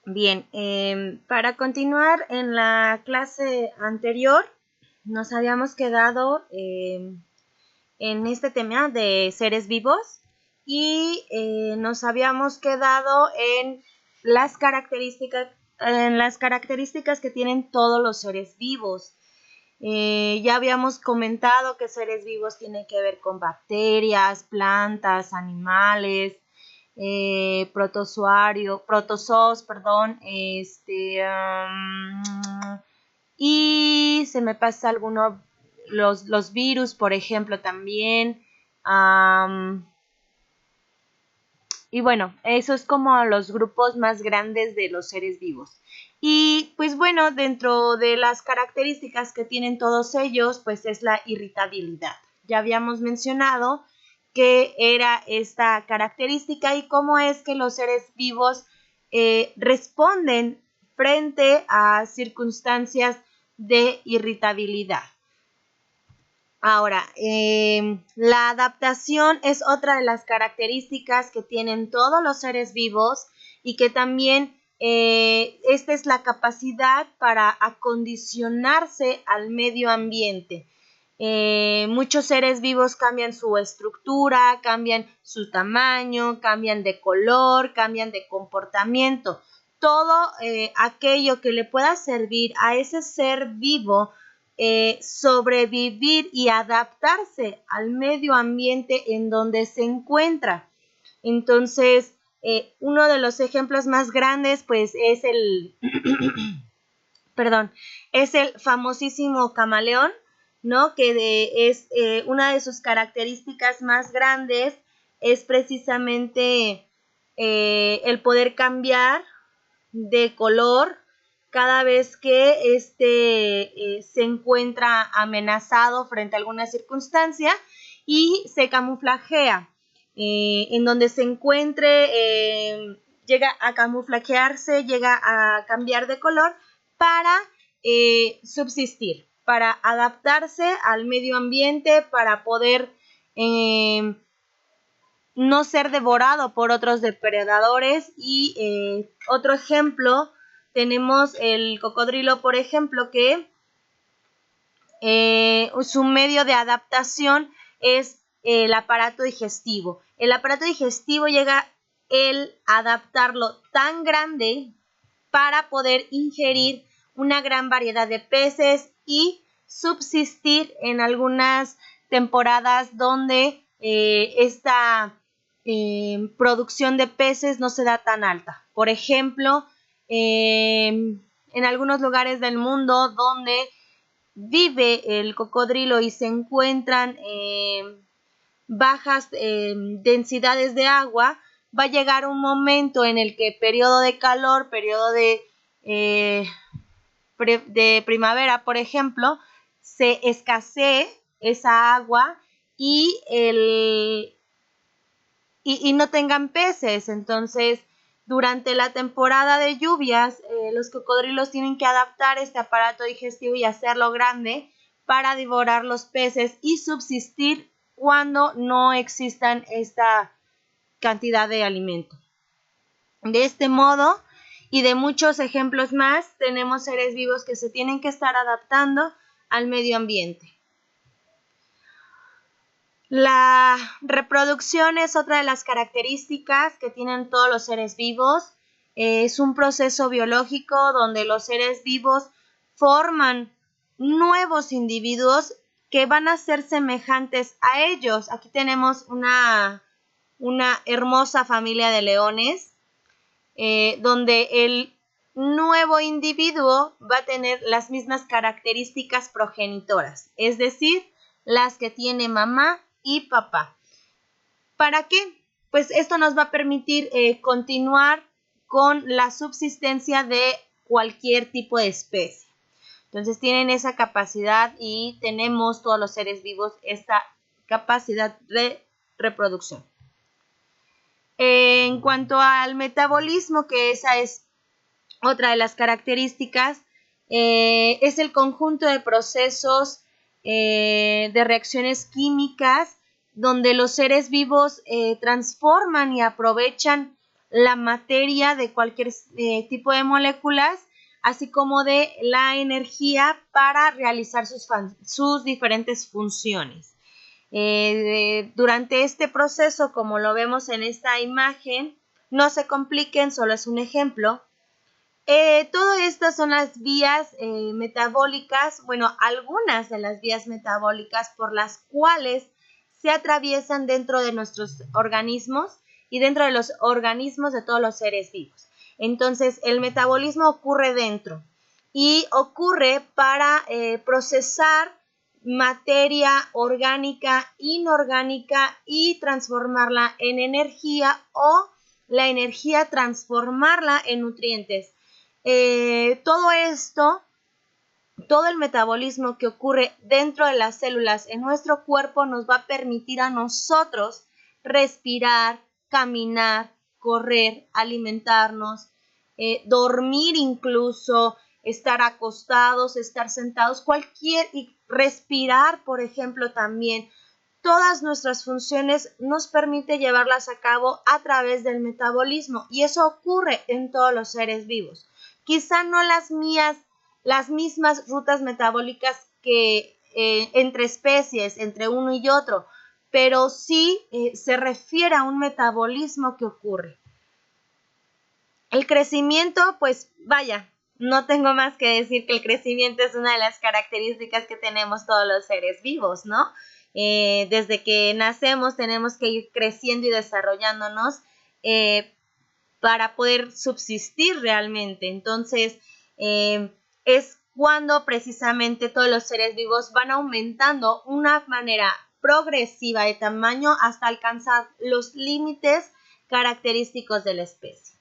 Bien, para continuar en la clase anterior, nos habíamos quedado en este tema de seres vivos y nos habíamos quedado en las características que tienen todos los seres vivos. Ya habíamos comentado que seres vivos tienen que ver con bacterias, plantas, animales, protozoos, perdón, y se me pasa alguno, los virus, por ejemplo, también. Y bueno, eso es como los grupos más grandes de los seres vivos. Y pues bueno, dentro de las características que tienen todos ellos, pues es la irritabilidad. Ya habíamos mencionado qué era esta característica y cómo es que los seres vivos responden frente a circunstancias de irritabilidad. Ahora, la adaptación es otra de las características que tienen todos los seres vivos y que también esta es la capacidad para acondicionarse al medio ambiente. Muchos seres vivos cambian su estructura, cambian su tamaño, cambian de color, cambian de comportamiento. Todo aquello que le pueda servir a ese ser vivo sobrevivir y adaptarse al medio ambiente en donde se encuentra. Entonces, uno de los ejemplos más grandes, pues, es es el famosísimo camaleón, ¿no? Que es una de sus características más grandes es precisamente el poder cambiar de color cada vez que se encuentra amenazado frente a alguna circunstancia y se camuflajea. En donde se encuentre, llega a camuflajearse, llega a cambiar de color para subsistir, para adaptarse al medio ambiente, para poder no ser devorado por otros depredadores. Y otro ejemplo, tenemos el cocodrilo, por ejemplo, que su medio de adaptación es el aparato digestivo. El aparato digestivo llega él a adaptarlo tan grande para poder ingerir una gran variedad de peces y subsistir en algunas temporadas donde esta producción de peces no se da tan alta. Por ejemplo, en algunos lugares del mundo donde vive el cocodrilo y se encuentran bajas densidades de agua, va a llegar un momento en el que periodo de calor, periodo de primavera, por ejemplo, se escasee esa agua y no tengan peces. Entonces, durante la temporada de lluvias, los cocodrilos tienen que adaptar este aparato digestivo y hacerlo grande para devorar los peces y subsistir cuando no existan esta cantidad de alimento. De este modo, y de muchos ejemplos más, tenemos seres vivos que se tienen que estar adaptando al medio ambiente. La reproducción es otra de las características que tienen todos los seres vivos. Es un proceso biológico donde los seres vivos forman nuevos individuos que van a ser semejantes a ellos. Aquí tenemos una hermosa familia de leones, donde el nuevo individuo va a tener las mismas características progenitoras, es decir, las que tiene mamá y papá. ¿Para qué? Pues esto nos va a permitir continuar con la subsistencia de cualquier tipo de especie. Entonces tienen esa capacidad y tenemos todos los seres vivos esta capacidad de reproducción. En cuanto al metabolismo, que esa es otra de las características, es el conjunto de procesos de reacciones químicas donde los seres vivos transforman y aprovechan la materia de cualquier tipo de moléculas, así como de la energía para realizar sus diferentes funciones. Durante este proceso, como lo vemos en esta imagen, no se compliquen, solo es un ejemplo. Todas estas son las vías metabólicas, bueno, algunas de las vías metabólicas por las cuales se atraviesan dentro de nuestros organismos y dentro de los organismos de todos los seres vivos. Entonces, el metabolismo ocurre dentro y ocurre para procesar materia orgánica, inorgánica y transformarla en energía o la energía transformarla en nutrientes. Todo esto, todo el metabolismo que ocurre dentro de las células en nuestro cuerpo nos va a permitir a nosotros respirar, caminar, correr, alimentarnos, dormir incluso, estar acostados, estar sentados, y respirar, por ejemplo, también. Todas nuestras funciones nos permite llevarlas a cabo a través del metabolismo y eso ocurre en todos los seres vivos. Quizá no las mismas rutas metabólicas que entre especies, entre uno y otro, pero sí se refiere a un metabolismo que ocurre. El crecimiento, pues vaya, no tengo más que decir que el crecimiento es una de las características que tenemos todos los seres vivos, ¿no? Desde que nacemos tenemos que ir creciendo y desarrollándonos para poder subsistir realmente. Entonces, es cuando precisamente todos los seres vivos van aumentando de una manera progresiva de tamaño hasta alcanzar los límites característicos de la especie.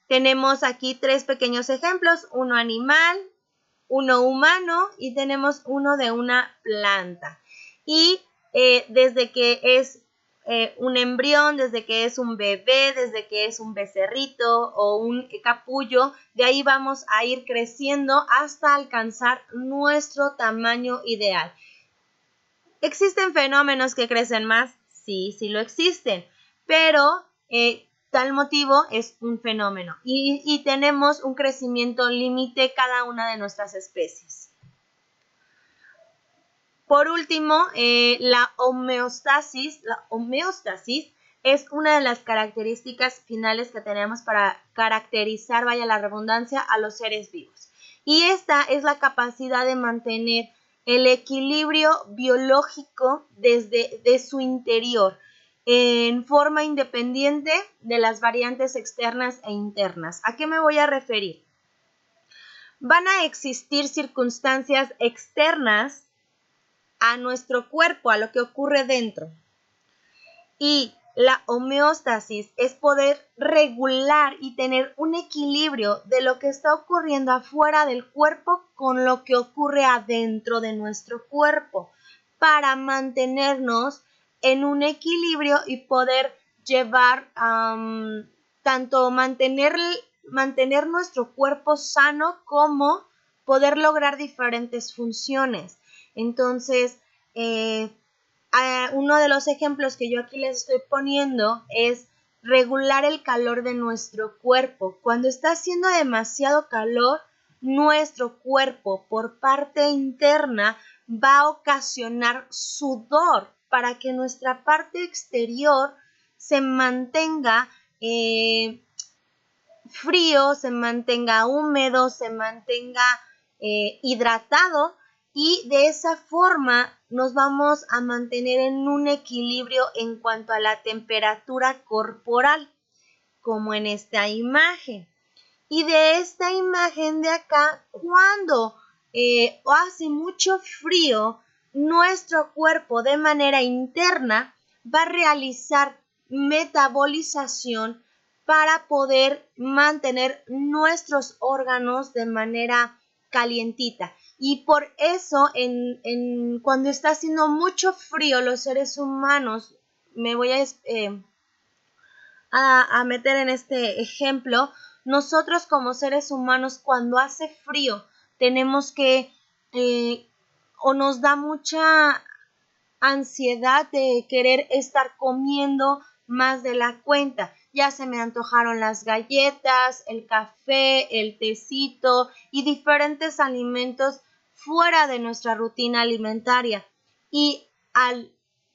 Tenemos aquí 3 pequeños ejemplos, uno animal, uno humano y tenemos uno de una planta. Y desde que es un embrión, desde que es un bebé, desde que es un becerrito o un capullo, de ahí vamos a ir creciendo hasta alcanzar nuestro tamaño ideal. ¿Existen fenómenos que crecen más? Sí, sí lo existen, pero tal motivo es un fenómeno y tenemos un crecimiento límite cada una de nuestras especies. Por último, la homeostasis es una de las características finales que tenemos para caracterizar, vaya la redundancia, a los seres vivos. Y esta es la capacidad de mantener el equilibrio biológico de su interior en forma independiente de las variantes externas e internas. ¿A qué me voy a referir? Van a existir circunstancias externas a nuestro cuerpo, a lo que ocurre dentro. Y la homeostasis es poder regular y tener un equilibrio de lo que está ocurriendo afuera del cuerpo con lo que ocurre adentro de nuestro cuerpo para mantenernos en un equilibrio y poder llevar, tanto mantener nuestro cuerpo sano como poder lograr diferentes funciones. Entonces, uno de los ejemplos que yo aquí les estoy poniendo es regular el calor de nuestro cuerpo. Cuando está haciendo demasiado calor, nuestro cuerpo por parte interna va a ocasionar sudor para que nuestra parte exterior se mantenga frío, se mantenga húmedo, se mantenga hidratado y de esa forma nos vamos a mantener en un equilibrio en cuanto a la temperatura corporal, como en esta imagen. Y de esta imagen de acá, cuando hace mucho frío, nuestro cuerpo de manera interna va a realizar metabolización para poder mantener nuestros órganos de manera calientita. Y por eso, cuando está haciendo mucho frío, los seres humanos, me voy a meter en este ejemplo, nosotros como seres humanos, cuando hace frío, tenemos que, o nos da mucha ansiedad de querer estar comiendo más de la cuenta. ya se me antojaron las galletas, el café, el tecito y diferentes alimentos fuera de nuestra rutina alimentaria. Y al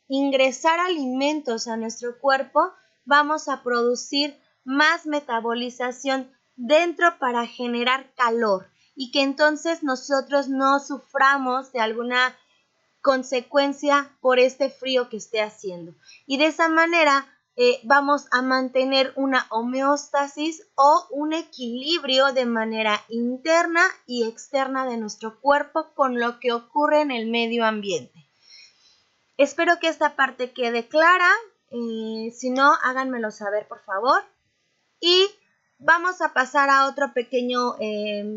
ingresar alimentos a nuestro cuerpo, vamos a producir más metabolización dentro para generar calor y que entonces nosotros no suframos de alguna consecuencia por este frío que esté haciendo. Y de esa manera vamos a mantener una homeostasis o un equilibrio de manera interna y externa de nuestro cuerpo con lo que ocurre en el medio ambiente. Espero que esta parte quede clara. Si no, háganmelo saber, por favor. Y vamos a pasar a otro pequeño,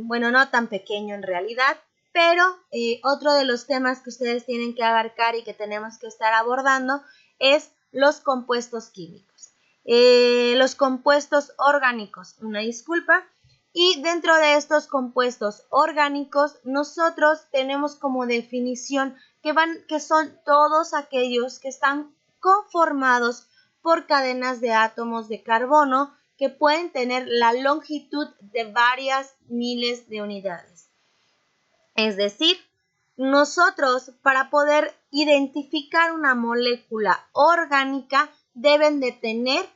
bueno, no tan pequeño en realidad, pero otro de los temas que ustedes tienen que abarcar y que tenemos que estar abordando es los compuestos químicos. Los compuestos orgánicos, una disculpa. Y dentro de estos compuestos orgánicos, nosotros tenemos como definición que son todos aquellos que están conformados por cadenas de átomos de carbono que pueden tener la longitud de varias miles de unidades. Es decir, nosotros para poder identificar una molécula orgánica deben de tener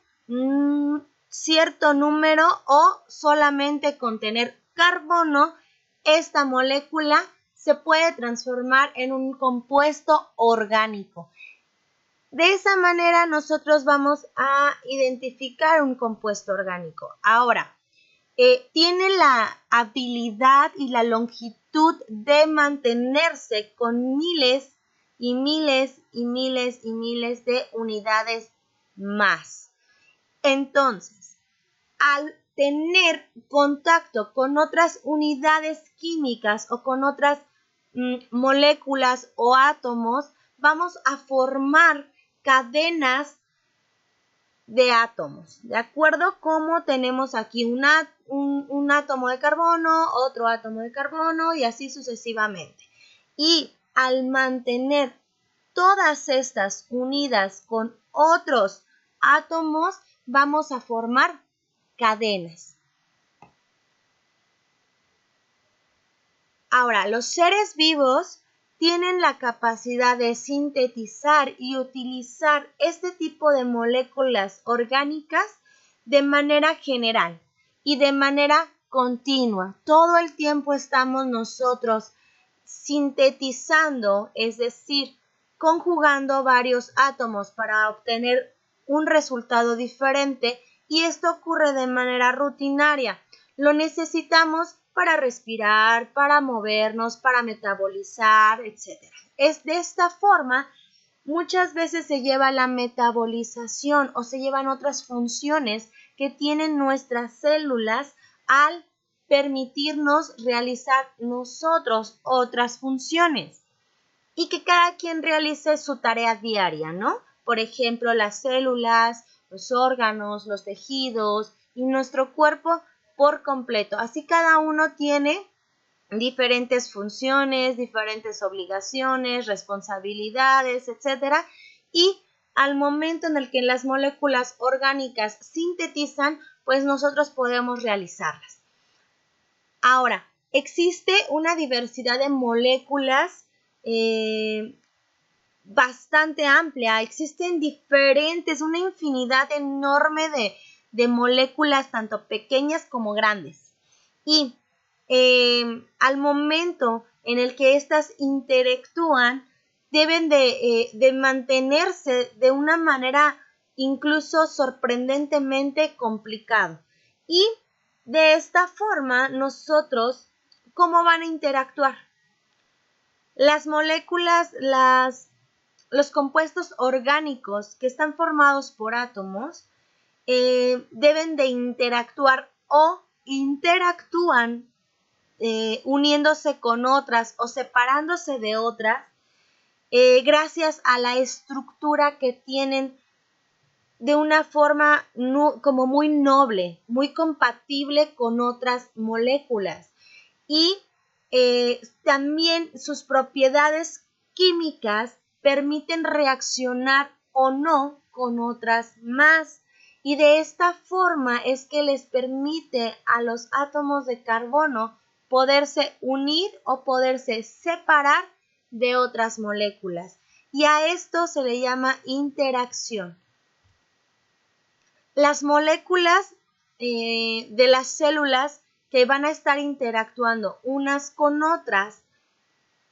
cierto número o solamente contener carbono. Esta molécula se puede transformar en un compuesto orgánico. De esa manera nosotros vamos a identificar un compuesto orgánico. Ahora, tiene la habilidad y la longitud de mantenerse con miles y miles y miles y miles de unidades más. Entonces, al tener contacto con otras unidades químicas o con otras moléculas o átomos, vamos a formar cadenas de átomos, ¿de acuerdo? Como tenemos aquí un átomo de carbono, otro átomo de carbono y así sucesivamente. Y al mantener todas estas unidas con otros átomos, vamos a formar cadenas. Ahora, los seres vivos tienen la capacidad de sintetizar y utilizar este tipo de moléculas orgánicas de manera general y de manera continua. Todo el tiempo estamos nosotros sintetizando, es decir, conjugando varios átomos para obtener un resultado diferente y esto ocurre de manera rutinaria. Lo necesitamos para respirar, para movernos, para metabolizar, etc. Es de esta forma, muchas veces se lleva la metabolización o se llevan otras funciones que tienen nuestras células al permitirnos realizar nosotros otras funciones y que cada quien realice su tarea diaria, ¿no? Por ejemplo, las células, los órganos, los tejidos y nuestro cuerpo por completo. Así cada uno tiene diferentes funciones, diferentes obligaciones, responsabilidades, etcétera. Y al momento en el que las moléculas orgánicas sintetizan, pues nosotros podemos realizarlas. Ahora, existe una diversidad de moléculas bastante amplia. Existen una infinidad enorme de moléculas, tanto pequeñas como grandes. Y al momento en el que éstas interactúan, deben de mantenerse de una manera incluso sorprendentemente complicada. Y de esta forma, nosotros, ¿cómo van a interactuar? Las moléculas, los compuestos orgánicos que están formados por átomos deben de interactuar o interactúan uniéndose con otras o separándose de otras gracias a la estructura que tienen de una forma como muy noble, muy compatible con otras moléculas. Y también sus propiedades químicas permiten reaccionar o no con otras más. y de esta forma es que les permite a los átomos de carbono poderse unir o poderse separar de otras moléculas. Y a esto se le llama interacción. Las moléculas de las células que van a estar interactuando unas con otras,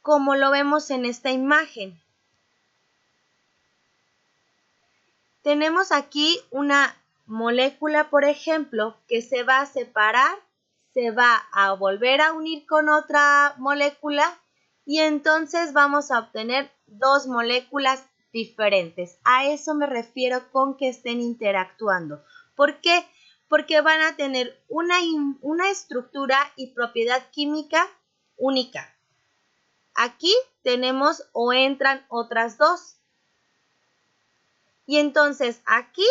como lo vemos en esta imagen. Tenemos aquí una molécula, por ejemplo, que se va a separar, se va a volver a unir con otra molécula y entonces vamos a obtener dos moléculas diferentes. A eso me refiero con que estén interactuando. ¿Por qué? Porque van a tener una estructura y propiedad química única. Aquí tenemos o entran otras dos. Y entonces aquí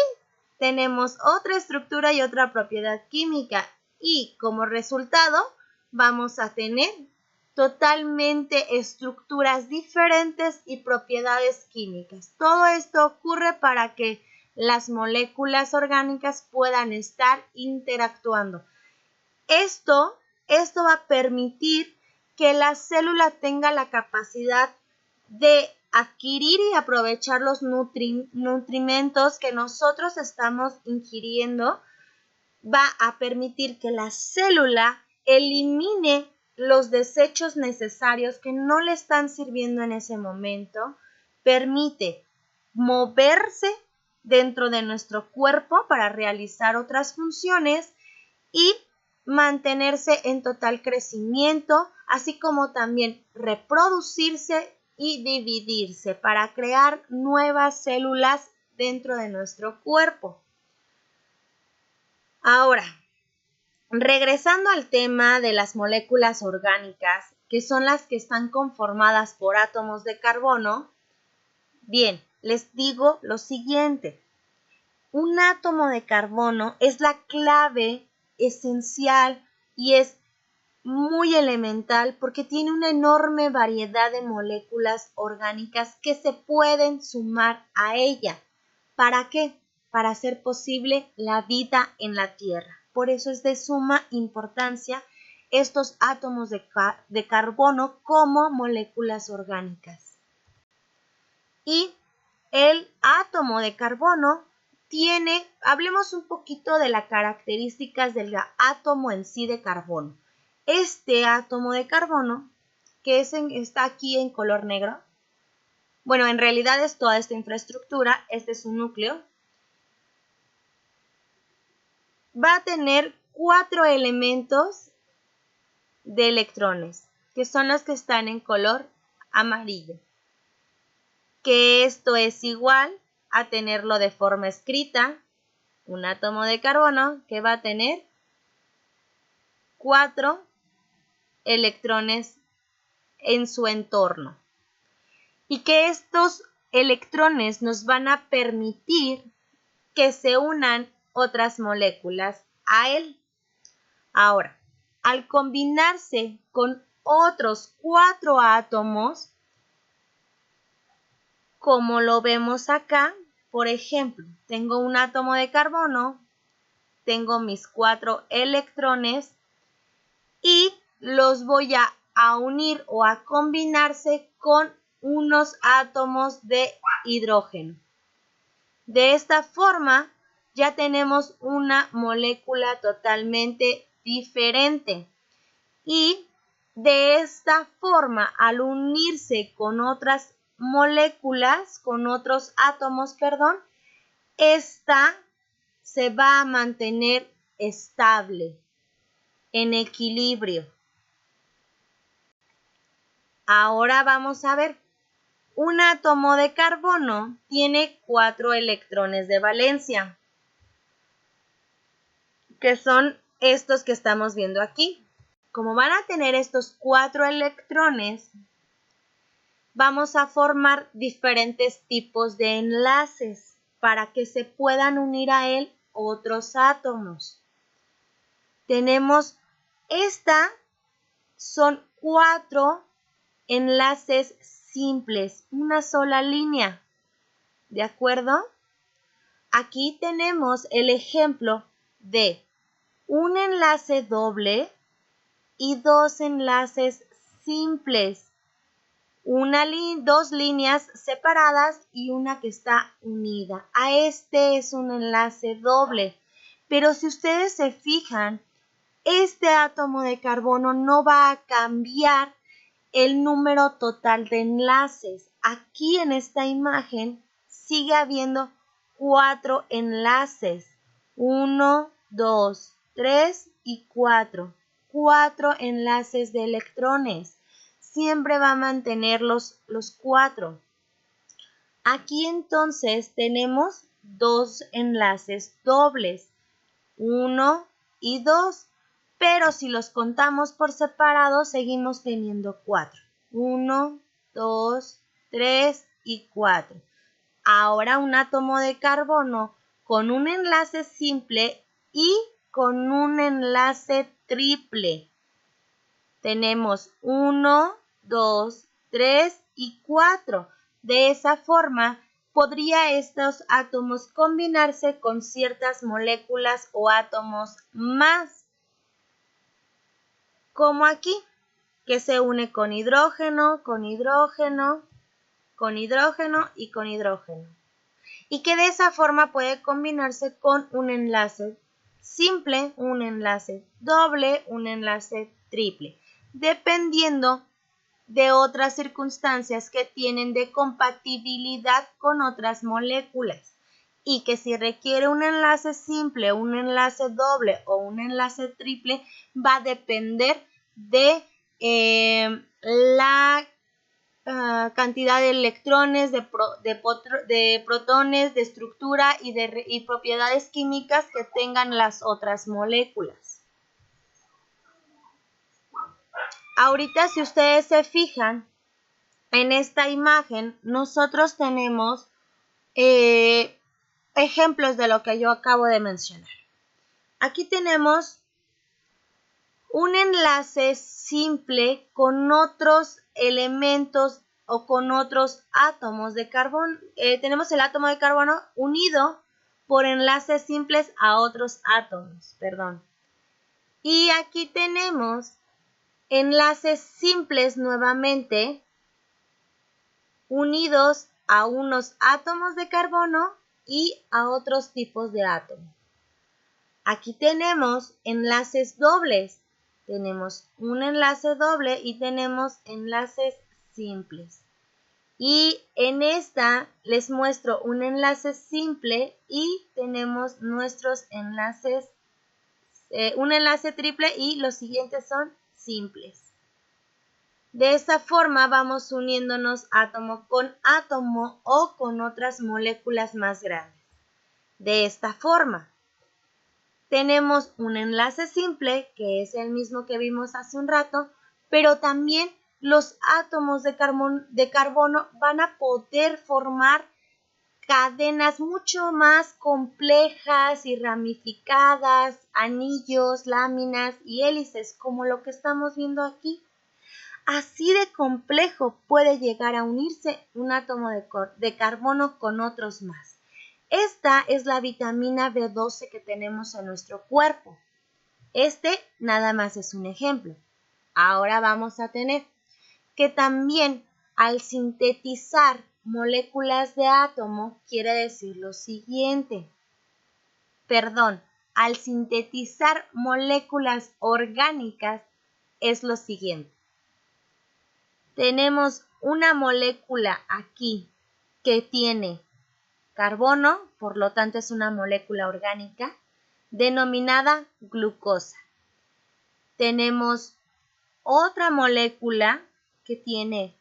tenemos otra estructura y otra propiedad química y como resultado vamos a tener totalmente estructuras diferentes y propiedades químicas. Todo esto ocurre para que las moléculas orgánicas puedan estar interactuando. Esto va a permitir que la célula tenga la capacidad de adquirir y aprovechar los nutrimentos que nosotros estamos ingiriendo, va a permitir que la célula elimine los desechos necesarios que no le están sirviendo en ese momento, permite moverse dentro de nuestro cuerpo para realizar otras funciones y mantenerse en total crecimiento, así como también reproducirse y dividirse para crear nuevas células dentro de nuestro cuerpo. Ahora, regresando al tema de las moléculas orgánicas, que son las que están conformadas por átomos de carbono, bien, les digo lo siguiente. Un átomo de carbono es la clave esencial y es muy elemental porque tiene una enorme variedad de moléculas orgánicas que se pueden sumar a ella. ¿Para qué? Para hacer posible la vida en la Tierra. Por eso es de suma importancia estos átomos de carbono como moléculas orgánicas. Y el átomo de carbono hablemos un poquito de las características del átomo en sí de carbono. Este átomo de carbono, que está aquí en color negro, bueno, en realidad es toda esta infraestructura, este es un núcleo, va a tener 4 elementos de electrones, que son los que están en color amarillo, que esto es igual a tenerlo de forma escrita, un átomo de carbono que va a tener 4 electrones en su entorno. Y que estos electrones nos van a permitir que se unan otras moléculas a él. Ahora, al combinarse con otros 4 átomos, como lo vemos acá, por ejemplo, tengo un átomo de carbono, tengo mis 4 electrones y los voy a unir o a combinarse con unos átomos de hidrógeno. De esta forma ya tenemos una molécula totalmente diferente y de esta forma al unirse con otras moléculas, con otros átomos, esta se va a mantener estable, en equilibrio. Ahora vamos a ver, un átomo de carbono tiene 4 electrones de valencia, que son estos que estamos viendo aquí. Como van a tener estos 4 electrones, vamos a formar diferentes tipos de enlaces para que se puedan unir a él otros átomos. Tenemos son 4 enlaces simples, una sola línea, ¿de acuerdo? Aquí tenemos el ejemplo de un enlace doble y dos enlaces simples. Dos líneas separadas y una que está unida. Este es un enlace doble. Pero si ustedes se fijan, este átomo de carbono no va a cambiar el número total de enlaces. Aquí en esta imagen sigue habiendo 4 enlaces. 1, 2, 3 y 4. 4 enlaces de electrones. Siempre va a mantener los 4. Aquí entonces tenemos 2 enlaces dobles. 1 y 2. Pero si los contamos por separado, seguimos teniendo 4. 1, 2, 3 y 4. Ahora un átomo de carbono con un enlace simple y con un enlace triple. Tenemos 1, 2, 3 y 4. De esa forma, podría estos átomos combinarse con ciertas moléculas o átomos más, como aquí, que se une con hidrógeno, con hidrógeno, con hidrógeno y con hidrógeno. Y que de esa forma puede combinarse con un enlace simple, un enlace doble, un enlace triple, dependiendo de otras circunstancias que tienen de compatibilidad con otras moléculas. Y que si requiere un enlace simple, un enlace doble o un enlace triple, va a depender de la cantidad de electrones, de protones, de estructura y propiedades químicas que tengan las otras moléculas. Ahorita, si ustedes se fijan, en esta imagen nosotros tenemos ejemplos de lo que yo acabo de mencionar. Aquí tenemos un enlace simple con otros elementos o con otros átomos de carbono. Tenemos el átomo de carbono unido por enlaces simples a otros átomos, Y aquí tenemos enlaces simples nuevamente unidos a unos átomos de carbono y a otros tipos de átomos. Aquí tenemos enlaces dobles. Tenemos un enlace doble y tenemos enlaces simples. Y en esta les muestro un enlace simple y tenemos nuestros enlaces, un enlace triple y los siguientes son simples. De esta forma vamos uniéndonos átomo con átomo o con otras moléculas más grandes. De esta forma, tenemos un enlace simple, que es el mismo que vimos hace un rato, pero también los átomos de carbono van a poder formar cadenas mucho más complejas y ramificadas, anillos, láminas y hélices, como lo que estamos viendo aquí. Así de complejo puede llegar a unirse un átomo de carbono con otros más. Esta es la vitamina B12 que tenemos en nuestro cuerpo. Este nada más es un ejemplo. Ahora vamos a tener que también al sintetizar moléculas de átomo quiere decir lo siguiente. Al sintetizar moléculas orgánicas es lo siguiente. Tenemos una molécula aquí que tiene carbono, por lo tanto es una molécula orgánica, denominada glucosa. Tenemos otra molécula que tiene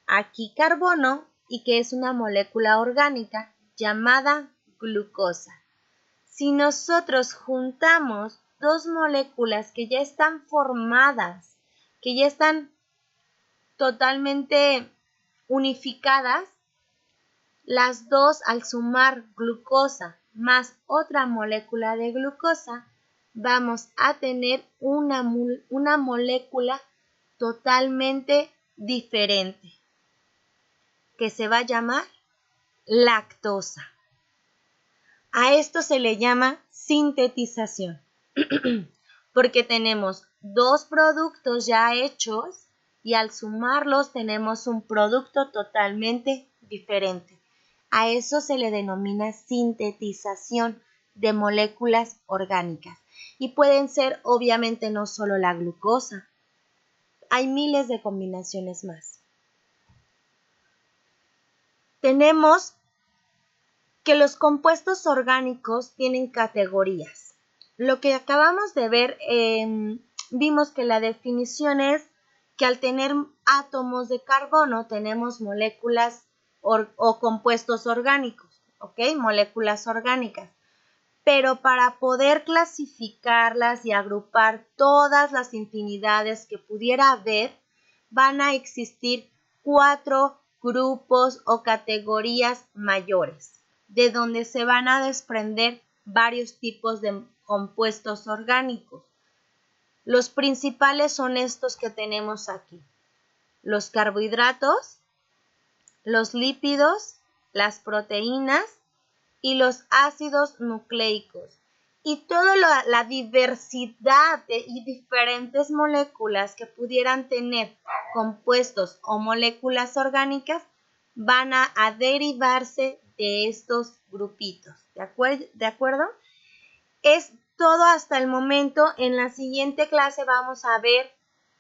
aquí carbono y que es una molécula orgánica llamada glucosa. Si nosotros juntamos dos moléculas que ya están formadas, que ya están totalmente unificadas, las dos al sumar glucosa más otra molécula de glucosa, vamos a tener una molécula totalmente diferente, que se va a llamar lactosa. A esto se le llama sintetización, porque tenemos dos productos ya hechos y al sumarlos tenemos un producto totalmente diferente. A eso se le denomina sintetización de moléculas orgánicas. Y pueden ser obviamente no solo la glucosa, hay miles de combinaciones más. Tenemos que los compuestos orgánicos tienen categorías. Lo que acabamos de ver, vimos que la definición es que al tener átomos de carbono tenemos moléculas o compuestos orgánicos, ¿ok? Moléculas orgánicas. Pero para poder clasificarlas y agrupar todas las infinidades que pudiera haber, van a existir 4 grupos o categorías mayores, de donde se van a desprender varios tipos de compuestos orgánicos. Los principales son estos que tenemos aquí: los carbohidratos, los lípidos, las proteínas y los ácidos nucleicos. Y toda la diversidad y diferentes moléculas que pudieran tener compuestos o moléculas orgánicas van a derivarse de estos grupitos. ¿De acuerdo? Es todo hasta el momento. En la siguiente clase vamos a ver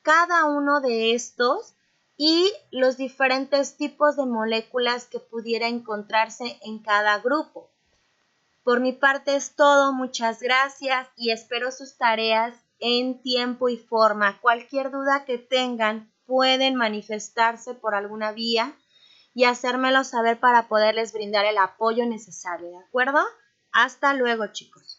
cada uno de estos y los diferentes tipos de moléculas que pudiera encontrarse en cada grupo. Por mi parte es todo, muchas gracias y espero sus tareas en tiempo y forma. Cualquier duda que tengan pueden manifestarse por alguna vía y hacérmelo saber para poderles brindar el apoyo necesario, ¿de acuerdo? Hasta luego, chicos.